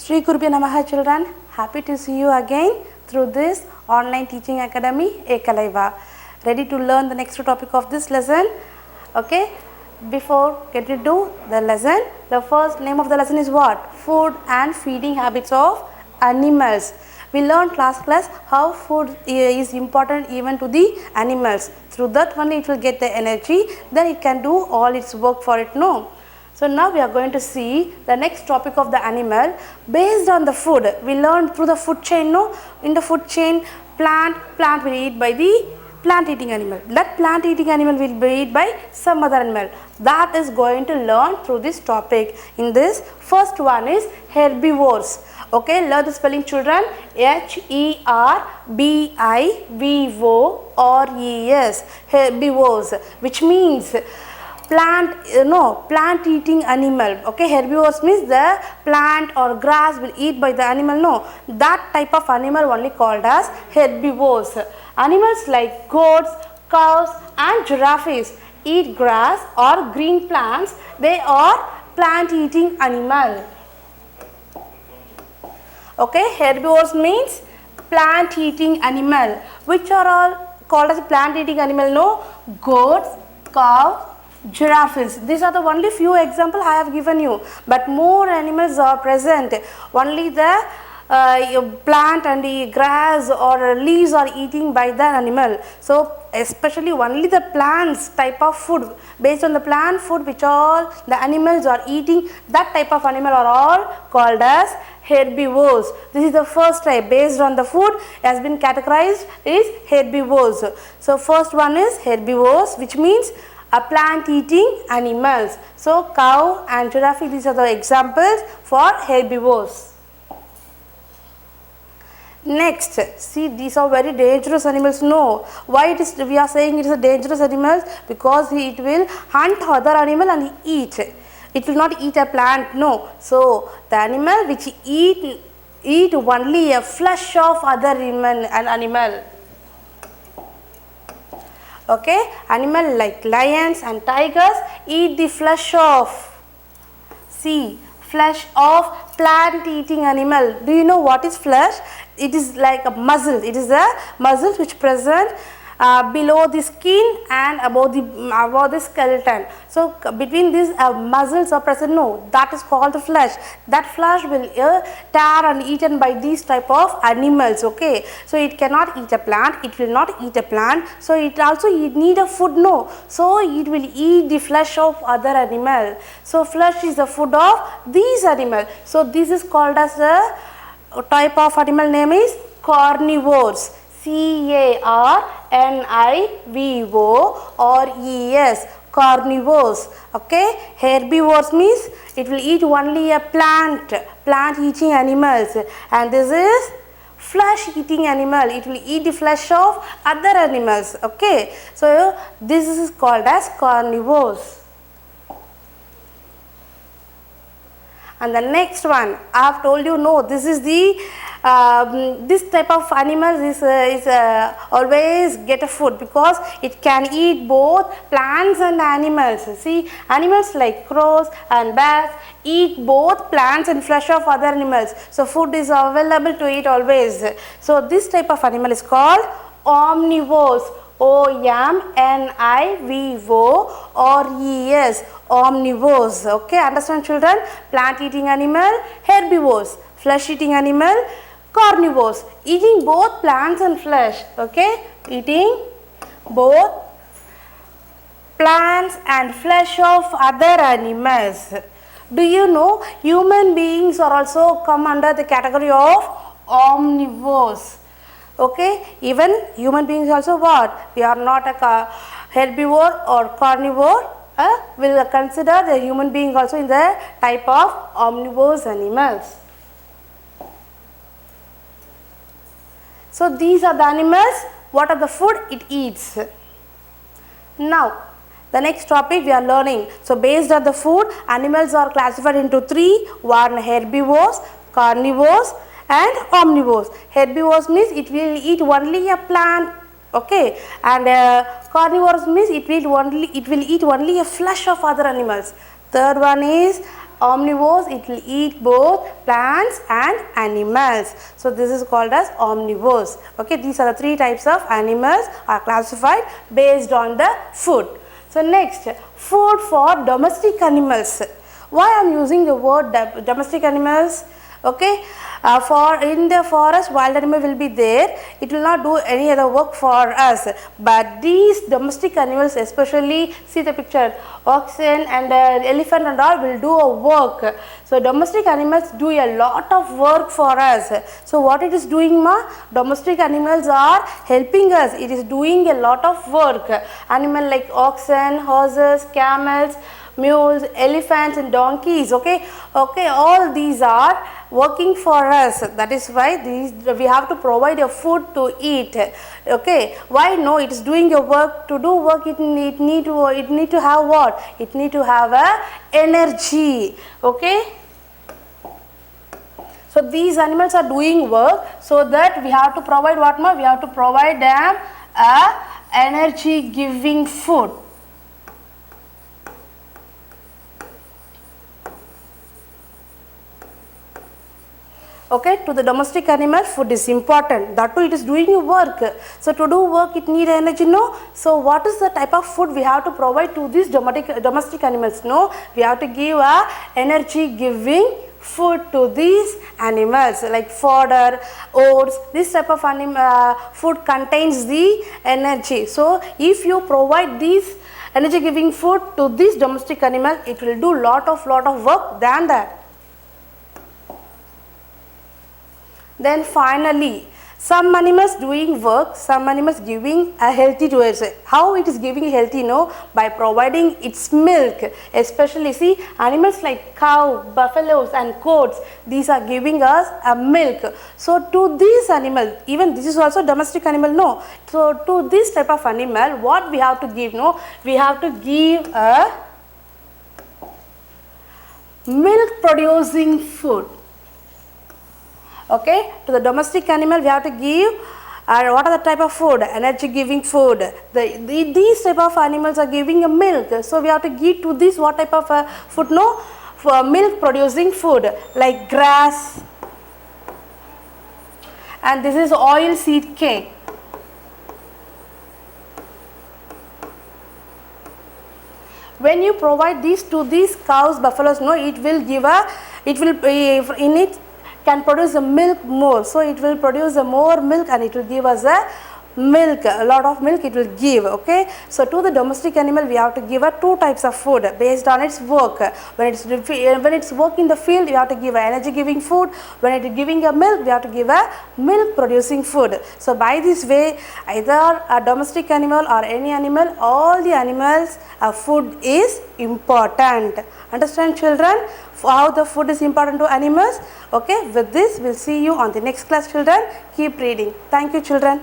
Sri Gurubhyo Namaha children, happy to see you again through this online teaching academy Ekalaiva. Ready to learn the next topic of this lesson? Okay, before getting to the lesson, the first name of the lesson is what? Food and feeding habits of animals. We learned last class how food is important even to the animals. Through that only it will get the energy, then it can do all its work for it, no? So now we are going to see the next topic of the animal based on the food. We learned through the food chain, no? In the food chain, plant will eat by the plant eating animal. That plant eating animal will be eaten by some other animal. That is going to learn through this topic. In this, first one is herbivores. Okay, learn the spelling children. Herbivores. Herbivores, which means plant eating animal. Okay, herbivores means the plant or grass will eat by the animal, no, that type of animal only called as herbivores. Animals like goats, cows and giraffes eat grass or green plants. They are plant eating animal. Okay, herbivores means plant eating animal. Which are all called as plant eating animal? No, goats, cow, giraffes. These are the only few examples I have given you, but more animals are present. Only the plant and the grass or leaves are eaten by the animal. So especially only the plants type of food, based on the plant food which all the animals are eating, that type of animal are all called as herbivores. This is the first type, based on the food has been categorized is herbivores. So first one is herbivores, which means a plant eating animals. So cow and giraffe, these are the examples for herbivores. Next, see, these are very dangerous animals. No, why it is we are saying it is a dangerous animal? Because it will hunt other animal and eat. It will not eat a plant, no. So the animal which eat only a flesh of other animal. Okay, animal like lions and tigers eat the flesh of, flesh of plant eating animal. Do you know what is flesh? It is like a muscle. It is a muscle which present below the skin and above the skeleton. So between these muscles are present, no, that is called the flesh. That flesh will tear and eaten by these type of animals. Okay, so it cannot eat a plant, it will not eat a plant, so it also need a food, no, so it will eat the flesh of other animal. So flesh is the food of these animals. So this is called as a type of animal name is carnivores. carnivores, carnivores. Okay, herbivores means it will eat only a plant eating animals, and this is flesh eating animal. It will eat the flesh of other animals. Okay, so this is called as carnivores. And the next one, I have told you, no, this is the this type of animals is always get a food because it can eat both plants and animals. See, animals like crows and bats eat both plants and flesh of other animals. So food is available to eat always. So this type of animal is called omnivores. omnivores, omnivores. Okay, understand children? Plant eating animal, herbivores, flesh eating animal, carnivores, eating both plants and flesh. Okay, eating both plants and flesh of other animals. Do you know human beings are also come under the category of omnivores? Okay, even human beings also what? We are not a herbivore or carnivore. Will consider the human being also in the type of omnivores animals. So these are the animals. What are the food it eats? Now the next topic we are learning. So based on the food, animals are classified into three. One, herbivores, carnivores and omnivores. Herbivores means it will eat only a plant, okay, and carnivores means it will eat only a flesh of other animals. Third one is omnivores, it will eat both plants and animals. So this is called as omnivores. Okay, these are the three types of animals are classified based on the food. So next, food for domestic animals. Why I am using the word domestic animals? Okay, for in the forest wild animal will be there, it will not do any other work for us, but these domestic animals, especially see the picture, oxen and elephant and all will do a work. So domestic animals do a lot of work for us. So what it is doing, ma? Domestic animals are helping us, it is doing a lot of work. Animal like oxen, horses, camels, mules, elephants and donkeys, okay, all these are working for us. That is why we have to provide a food to eat. Okay, why? No, it is doing a work. To do work, it need to have what? It need to have a energy. Okay, so these animals are doing work, so that we have to provide what more? We have to provide them a energy giving food. Okay, to the domestic animal, food is important. That too, it is doing work. So to do work, it need energy, no? So what is the type of food we have to provide to these domestic animals? No, we have to give a energy giving food to these animals like fodder, oats. This type of food contains the energy. So if you provide these energy giving food to this domestic animal, it will do lot of work than that. Then finally, some animals doing work, some animals giving a healthy to us. How it is giving healthy? No, by providing its milk. Especially see, animals like cow, buffaloes and goats, these are giving us a milk. So to these animals, even this is also domestic animal, no. So to this type of animal, what we have to give? No, we have to give a milk producing food. Okay, to the domestic animal we have to give what are the type of food? Energy giving food. These type of animals are giving a milk, so we have to give to this what type of food? No, for milk producing food like grass, and this is oil seed cake. When you provide these to these cows, buffaloes, no, it will in it can produce a milk more, so it will produce a more milk and it will give us a milk, a lot of milk it will give. Okay, so to the domestic animal we have to give a two types of food based on its work. When it's work in the field, we have to give a energy giving food. When it is giving a milk, we have to give a milk producing food. So by this way, either a domestic animal or any animal, all the animals food is important. Understand, children, how the food is important to animals? Okay, with this we'll see you on the next class, children. Keep reading. Thank you, children.